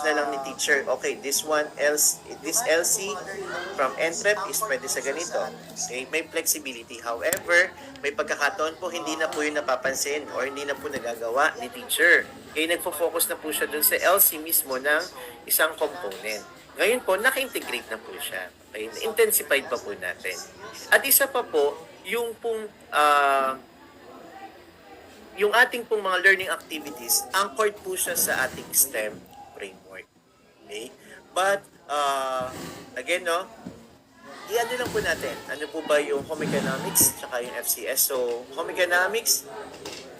i-manage na lang ni teacher. Okay, this LC from NTREP is pwede sa ganito. Okay, may flexibility. However, may pagkakataon po hindi na po yun napapansin or hindi na po nagagawa ni teacher. Okay, nagfo-focus na po siya dun sa LC mismo ng isang component. Ngayon po, naka-integrate na po siya. Okay, intensified pa po natin. At isa pa po, yung pong yung ating pong mga learning activities, anchored po siya sa ating STEM framework. Okay? But, again, no, i-ano lang po natin, ano po ba yung home economics tsaka yung FCS. So, home economics,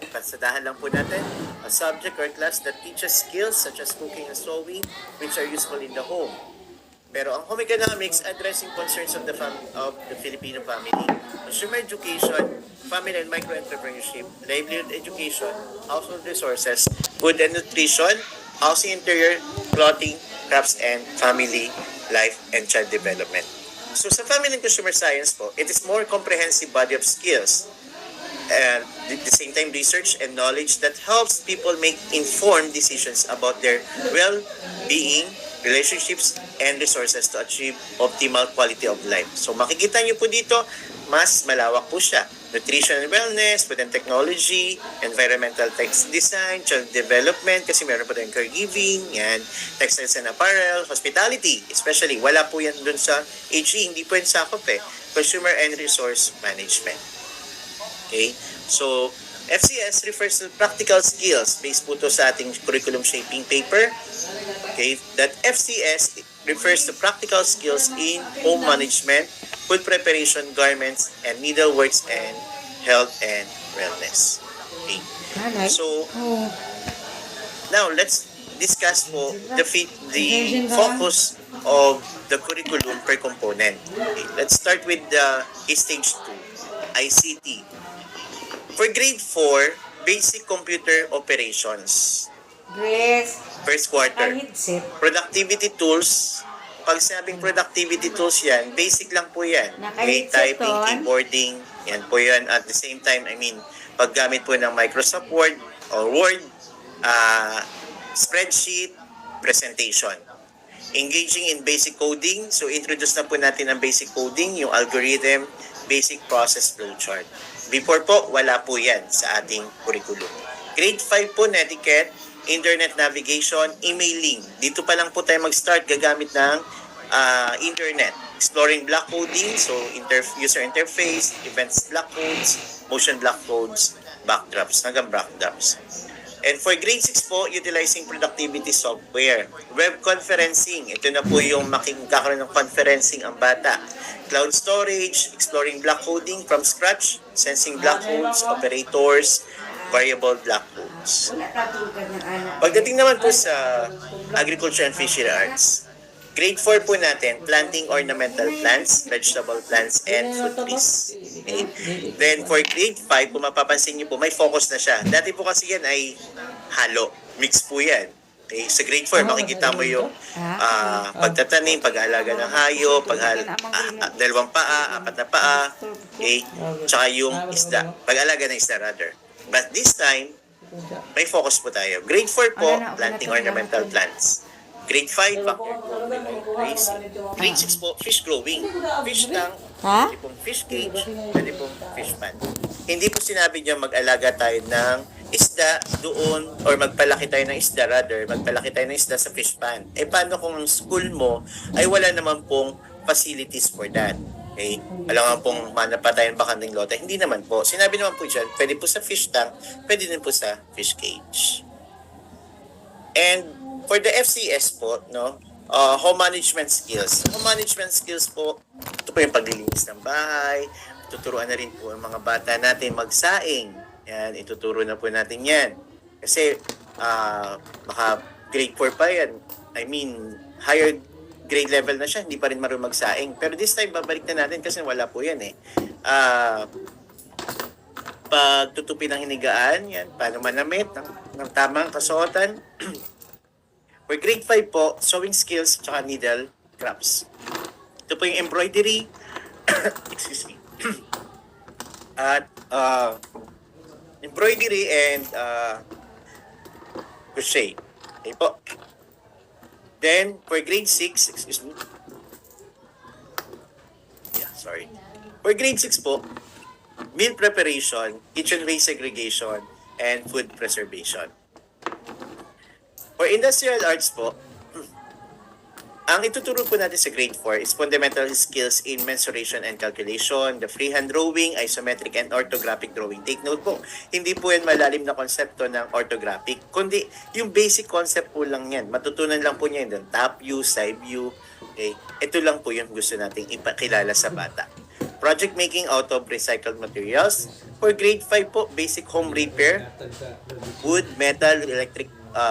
pansadahan lang po natin, a subject or class that teaches skills such as cooking and sewing, which are useful in the home. Pero ang home economics, addressing concerns of the Filipino family, consumer education, family and micro-entrepreneurship, livelihood education, household resources, food and nutrition, housing interior, clothing, crafts, and family life and child development. So sa family and consumer science po, it is more comprehensive body of skills and at the same time research and knowledge that helps people make informed decisions about their well-being, relationships, and resources to achieve optimal quality of life. So makikita nyo po dito, mas malawak po siya. Nutrition and wellness, food and technology, environmental text design, child development, kasi meron po tayong caregiving, yan, textiles and apparel, hospitality, especially, wala po yan dun sa HE, hindi po yan sakop consumer and resource management. Okay? So, FCS refers to practical skills based po to sa ating curriculum shaping paper. Okay? That FCS refers to practical skills in home management, food preparation, garments, and needleworks, and health and wellness. Okay? So, now let's discuss po the focus of the curriculum per component. Okay? Let's start with the stage 2, ICT. For grade 4, basic computer operations. First quarter. Productivity tools. Pag sinabing productivity tools yan, basic lang po yan. Okay, typing, keyboarding, yan po yan. At the same time, paggamit po ng Microsoft Word or Word, spreadsheet, presentation. Engaging in basic coding. So, introduce na po natin ang basic coding, yung algorithm, basic process flowchart. Before po, wala po yan sa ating curriculum. Grade 5 po, netiquette, internet navigation, emailing. Dito pa lang po tayo mag-start gagamit ng internet. Exploring block coding, so user interface, events block codes, motion block codes, backdrops, hanggang backdrops. And for grade 6 po, utilizing productivity software. Web conferencing, ito na po yung makikakaroon ng conferencing ang bata. Cloud storage, exploring block coding from scratch, sensing block codes, operators, variable block codes. Pagdating naman po sa agriculture and fishery arts, grade 4 po natin, planting ornamental plants, vegetable plants, and fruit trees. Okay? Then for grade 5, kung mapapansin niyo po, may focus na siya. Dati po kasi yan ay halo, mix po yan. Okay? Sa grade 4, makikita mo yung pagtatanim, pag-aalaga ng hayop, dalawang paa, apat na paa, okay? Tsaka yung isda, pag-aalaga ng isda rather. But this time, may focus po tayo. Grade 4 po, planting ornamental plants. Grade 5, backyard growing like crazy. Grade 6 po, fish growing. Fish tank, pwede pong fish cage, pwede pong fish pan. Hindi po sinabi niya mag-alaga tayo ng isda doon or magpalaki tayo ng isda rather, magpalaki tayo ng isda sa fish pan. Eh paano kung ang school mo ay wala naman pong facilities for that? Okay? Wala nga pong manapa tayong bakanding lote. Hindi naman po. Sinabi naman po dyan, pwede po sa fish tank, pwede din po sa fish cage. And for the FCS po, no, home management skills. Home management skills po, ito po yung paglilinis ng bahay, tuturuan na rin po ang mga bata natin magsaing. Yan, ituturo na po natin yan. Kasi, baka grade 4 pa yan. I mean, higher grade level na siya, hindi pa rin marunong magsaing. Pero this time, babalik na natin kasi wala po yan pagtutupi ng hinigaan, yan, paano manamit ng tamang kasuotan. For grade 5 po, sewing skills at needle crafts. Ito po yung embroidery, excuse me, at embroidery and crochet. Okay po. Then, for grade 6, excuse me. Yeah, sorry. For grade 6 po, meal preparation, kitchen waste segregation, and food preservation. For industrial arts po, ang ituturo po natin sa grade 4 is fundamental skills in mensuration and calculation, the freehand drawing, isometric and orthographic drawing. Take note po, hindi po yan malalim na konsepto ng orthographic, kundi yung basic concept po lang yan. Matutunan lang po niya yung top view, side view. Okay? Ito lang po yung gusto nating ipakilala sa bata. Project making out of recycled materials. For grade 5 po, basic home repair, wood, metal,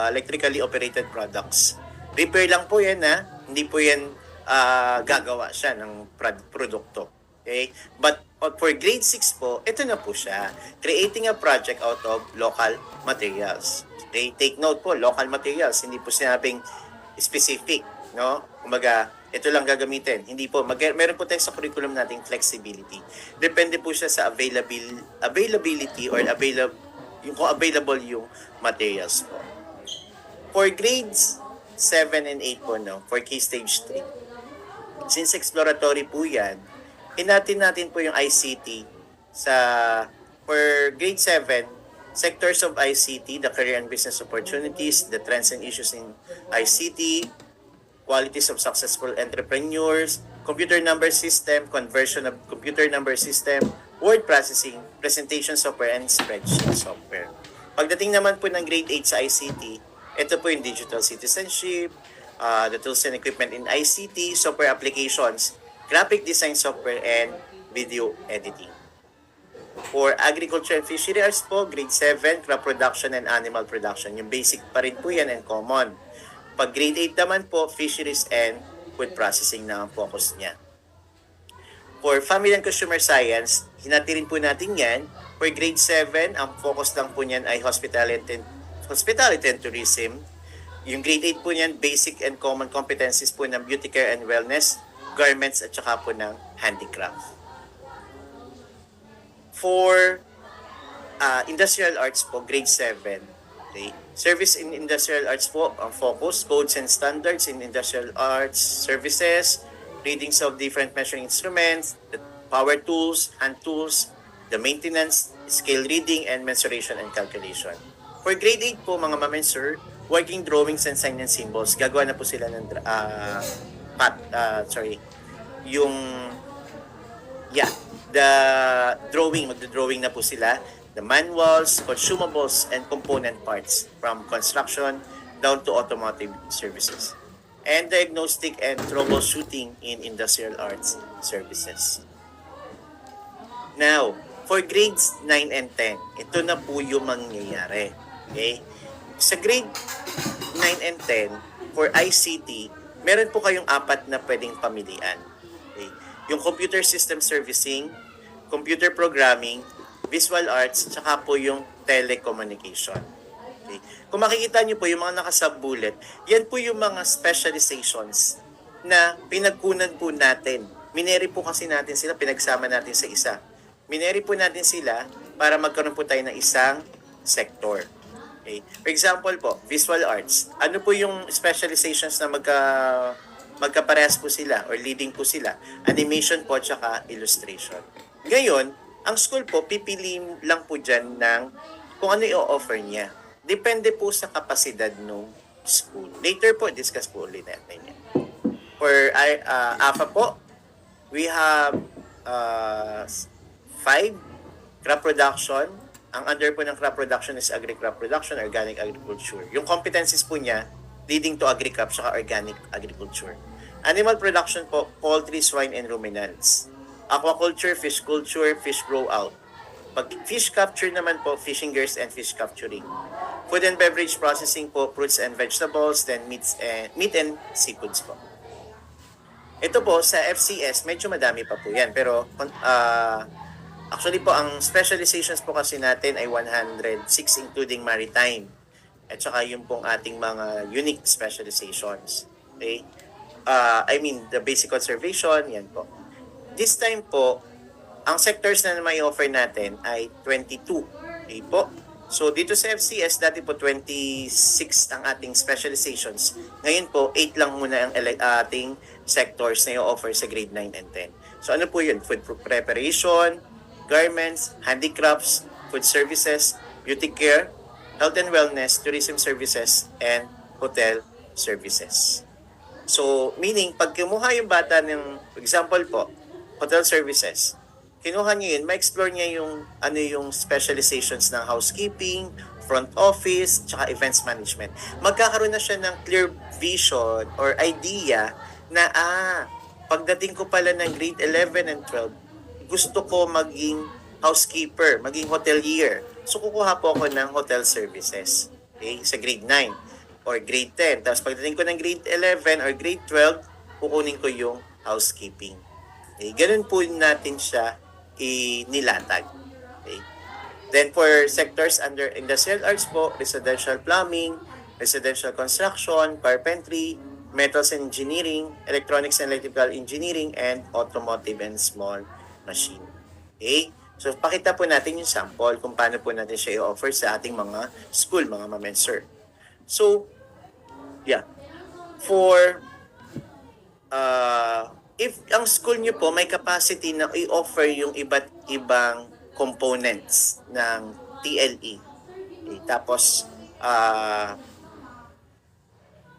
electrically operated products. Repair lang po yan hindi po yan gagawa siya ng produkto. Okay? But for grade 6 po, ito na po siya. Creating a project out of local materials. Okay? Take note po, local materials. Hindi po sinabing specific. No? Kumbaga, ito lang gagamitin. Hindi po. Meron po tayo sa curriculum nating flexibility. Depende po siya sa availability or kung available yung materials po. For grades 7 and 8 po, for Key Stage 3. Since exploratory po yan, hinatin natin po yung ICT for grade 7, sectors of ICT, the career and business opportunities, the trends and issues in ICT, qualities of successful entrepreneurs, computer number system, conversion of computer number system, word processing, presentation software, and spreadsheet software. Pagdating naman po ng grade 8 sa ICT, ito po yung digital citizenship, the tools and equipment in ICT, software applications, graphic design software, and video editing. For agriculture and fishery arts po, grade 7, crop production and animal production. Yung basic pa rin po yan and common. Pag grade 8 naman po, fisheries and food processing na ang focus niya. For family and consumer science, hinati rin po natin yan. For grade 7, ang focus lang po niyan ay hospitality and tourism. Yung grade 8 po niyan, basic and common competencies po ng beauty care and wellness, garments at saka po ng handicraft. For industrial arts po, grade 7. Okay. Service in industrial arts po, ang focus, codes and standards in industrial arts services, readings of different measuring instruments, the power tools, hand tools, the maintenance, scale reading, and mensuration and calculation. For grade 8 po, mga ma'am and sir, working drawings and sign and symbols, gagawa na po sila ng the drawing, magdodrawing na po sila, the manuals, consumables, and component parts from construction down to automotive services, and diagnostic and troubleshooting in industrial arts services. Now, for grades 9 and 10, ito na po yung mangyayari. Okay? Sa grade 9 and 10, for ICT, meron po kayong 4 na pwedeng pamilian. Okay? Yung computer system servicing, computer programming, visual arts, tsaka po yung telecommunication. Okay? Kung makikita nyo po yung mga nakasub-bullet, yan po yung mga specializations na pinagkunan po natin. Mineri po kasi natin sila, pinagsama natin sa isa. Mineri po natin sila para magkaroon po tayo ng isang sector. Okay. For example po, visual arts. Ano po yung specializations na magkaparehas po sila or leading po sila? Animation po tsaka illustration. Ngayon, ang school po, pipili lang po dyan ng kung ano i-offer niya. Depende po sa kapasidad ng school. Later po, discuss po ulit natin yan. For AFA po, we have 5 crop production. Ang under po ng crop production is agri-crop production, organic agriculture. Yung competencies po niya, leading to agri-crop saka organic agriculture. Animal production po, poultry, swine, and ruminants. Aquaculture, fish culture, fish grow out. Pag fish capture naman po, fishing gears and fish capturing. Food and beverage processing po, fruits and vegetables, then meat and seafoods po. Ito po, sa FCS, medyo madami pa po yan. Pero, actually po, ang specializations po kasi natin ay 106 including maritime. At saka yung pong ating mga unique specializations. Okay? The basic conservation, yan po. This time po, ang sectors na may offer natin ay 22. Okay po? So dito sa FCS, dati po 26 ang ating specializations. Ngayon po, 8 lang muna ang ating sectors na i-offer sa grade 9 and 10. So ano po yun? Food preparation, garments, handicrafts, food services, beauty care, health and wellness, tourism services, and hotel services. So, meaning, pag kumuha yung bata ng, example po, hotel services, kinuha niya yun, ma-explore niya yung, yung specializations ng housekeeping, front office, tsaka events management. Magkakaroon na siya ng clear vision or idea na, pagdating ko pala ng grade 11 and 12, gusto ko maging housekeeper, maging hotelier. So, kukuha po ako ng hotel services, okay, sa grade 9 or grade 10. Tapos pagdating ko ng grade 11 or grade 12, kukunin ko yung housekeeping. Okay? Ganun po natin siya inilatag. Okay? Then for sectors under industrial arts po, residential plumbing, residential construction, carpentry, metals engineering, electronics and electrical engineering, and automotive and small machine. Okay? So pakita po natin yung sample kung paano po natin siya i-offer sa ating mga school, mga ma'am and sir. So, yeah. For, if ang school nyo po may capacity na i-offer yung iba't ibang components ng TLE. Okay, tapos,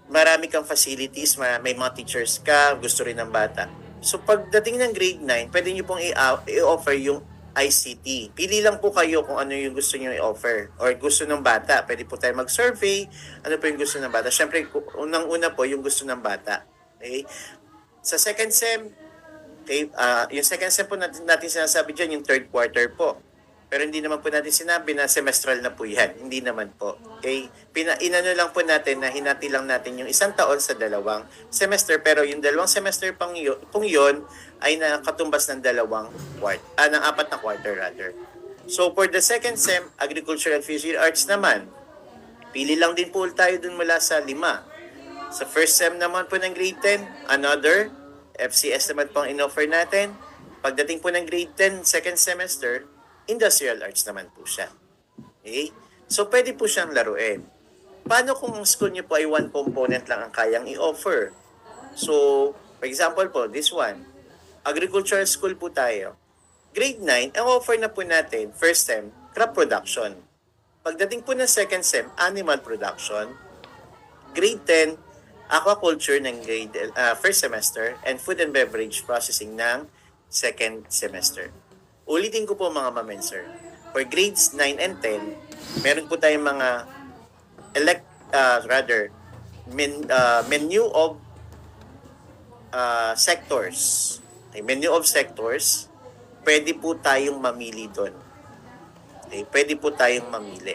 marami kang facilities, may mga teachers ka, gusto rin ng bata. So, pagdating ng grade 9, pwede nyo pong i-offer yung ICT. Pili lang po kayo kung ano yung gusto nyo i-offer or gusto ng bata. Pwede po tayo mag-survey. Ano po yung gusto ng bata? Siyempre, unang-una po yung gusto ng bata. Okay? Sa second sem, okay, yung second sem po natin sinasabi dyan, yung third quarter po. Pero hindi naman po natin sinabi na semestral na po yan. Hindi naman po. Okay? Inano lang po natin na hinati lang natin yung isang taon sa dalawang semester. Pero yung dalawang semester pong yun ay nakatumbas ng ng 4 na quarter rather. So for the second sem, agriculture and fishery arts naman, pili lang din po tayo dun mula sa 5. Sa first sem naman po ng grade 10, another FCS naman po ang in-offer natin. Pagdating po ng grade 10, second semester, industrial arts naman po siya. Okay? So, pwede po siyang laruin. Paano kung ang school niyo po ay one component lang ang kayang i-offer? So, for example po, this one, agricultural school po tayo. Grade 9, ang offer na po natin, first sem, crop production. Pagdating po ng second sem, animal production. Grade 10, aquaculture ng first semester, and food and beverage processing ng second semester. Ulitin ko po mga ma'am and sir. For grades 9 and 10, meron po tayong mga menu of sectors. Okay, menu of sectors, pwede po tayong mamili doon. Okay, pwede po tayong mamili.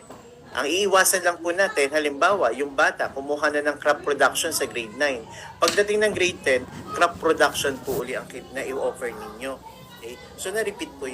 Ang iiwasan lang po natin, halimbawa, yung bata, kumuha na ng crop production sa grade 9. Pagdating ng grade 10, crop production po uli ang na i-offer ninyo. Okay? So, na-repeat po yung